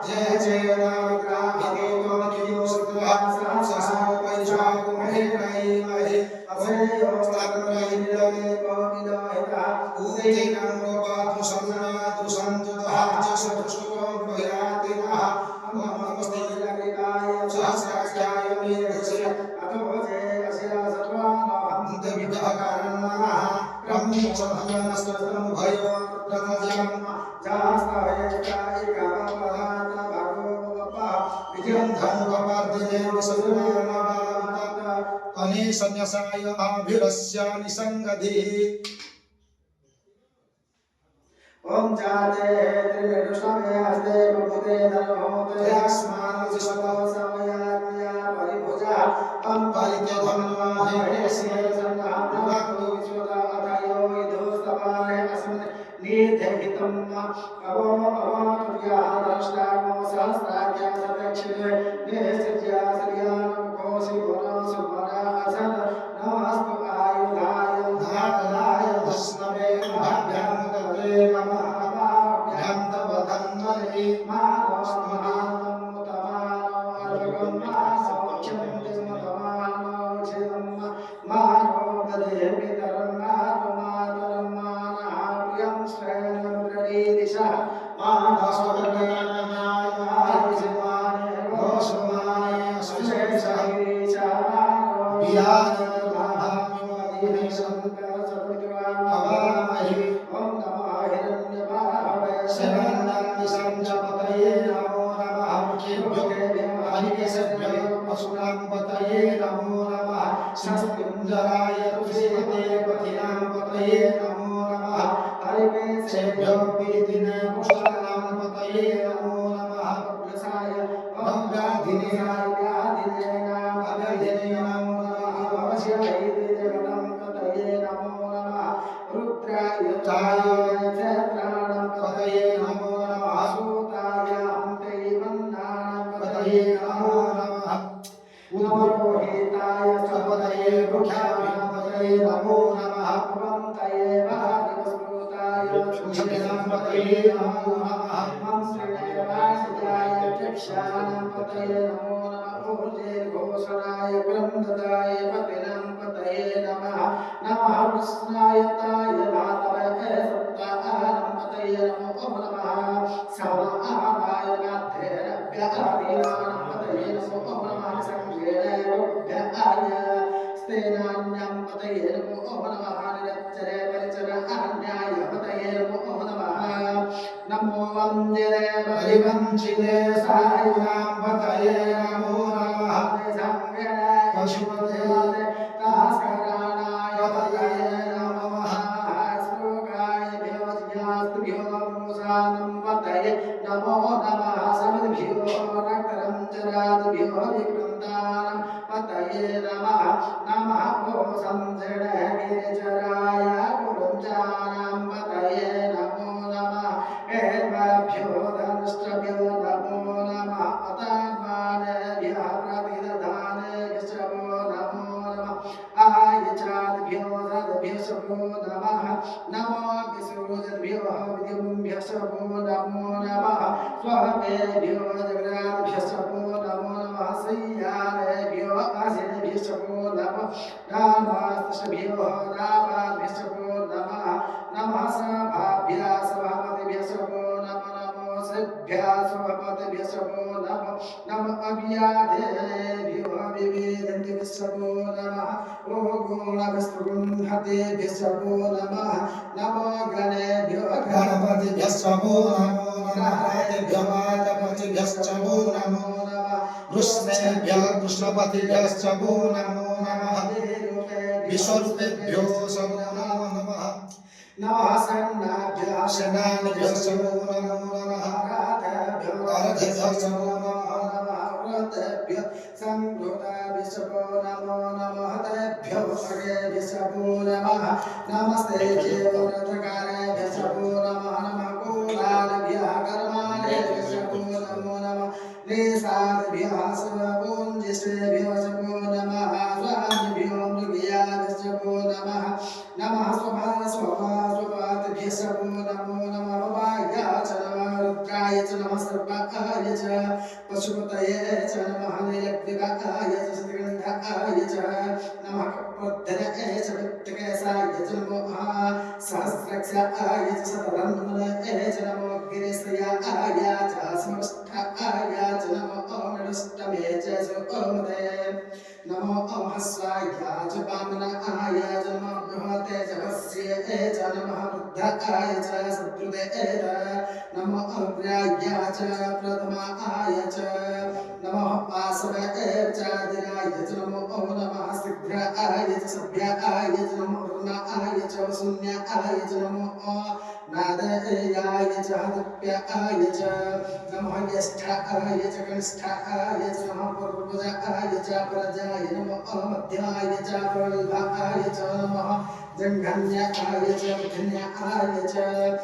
जय जय संन्यासाय अभिरस्यानि संगधि ओम जाते त्रिमेरुष्णवे हस्ते प्रभुते धनहोते अस्मान् विश्वतो समयाज्ञा परिभुजा परिते धन्वाहे संघाभ्रातो विश्वता अथयो विदुस्तवारे अस्मिन् निधेहितं अवोऽवतुर्यः दष्टामो सहस्राख्या सदक्षिणे निःसृज्या श्रियानमुखोऽसि पुनः असद नमस्तु आयुधाय धातलाय धस्नवे भाभ्यां तवे नमः तवधन्वने मानवस्महानं तमानो अर्भकं मासौख्यं तिस्मतमानो छिदं मानो बधे पितरं मानो मातरं मानः प्रियं श्रेणुर्गरीदिशः मानस्वर्गनाय आयुषमाने घोषमाने सुशेषः नमो वंदे बलिवंशिते सायुनां पतये नमो नमः संगे पशुपते तास्कराणाय पतये नमः श्लोकाय भ्योज्ञास्तुभ्यो मूसानं पतये नमो नमः समिद्भ्यो नक्तरं चराद्भ्यो विकृन्तानं पतये नमः नमः ओ संजडः गिरिचराय कुरुञ्चानां पतये नमो नमः एवभ्यो धनुष्ट्रभ्यो नमो नमः अतात्मानेभ्यः प्रतिदधानेभ्यश्च नमो नमः आयचाद्भ्यो तद्भ्यश्च नमः नमो विसृजद्भ्यो विद्युम्भ्यश्च नमो नमः स्वभेभ्यो जगदाभ्यश्च नमो नमः श्रीयानेभ्यो आसिनेभ्यश्च नमः रामास्तभ्यो रामाभ्यश्च नमः नमः सभाभ्यः सभापतिभ्यश्च नमो नमो श्रीभ्यः सभापतिभ्यश्च नमो नमः अव्याधेभ्यो विवेदन्तेभ्यश्च नमः ओ गुणविस्तृगुंहतेभ्यश्च नमः नमो गणेभ्यो गणपतिभ्यश्च नमो गणपतिभ्यो गणपतिभ्यश्च नमो नमः कृष्णेभ्यः कृष्णपतिभ्यश्च नमो नमः विश्वरूपेभ्यो नमो नमः नमः सन्नाभ्यः शनाभ्यश्च नमो नमः राधेभ्यश्च नमो नमः व्रतेभ्यः संभृताभ्यश्च नमो नमः तेभ्यो सर्वेभ्यश्च नमः नमस्ते केवलत्रकारेभ्यश्च सर्वाय च पशुपतये च नमः नीलग्रीवाय च शतगन्धाय च नमः कपोद्धरये च वित्तकेशाय च नमो सहस्रक्षाय च शतवर्णमलये च नमो गिरिश्रियाय च समष्टाय च नमो मृष्टमे च सुमते नमो हस्वाय च वामनाय च नमो बृहते च वस्ये च नमः बुद्धाय च सद्रुते च नमो अव्याय च प्रथमाय च नमः पाशवे च दिनाय च नमो नमः शीघ्राय च सभ्याय च नमो रुणाय च शून्याय च नमो नादयाय च हदप्याय च नमः ज्येष्ठाय च कनिष्ठाय च नमः पूर्वजाय च परजाय नमो मध्याय च प्रगल्भाय च नमः जङ्घन्याय च मध्यन्याय च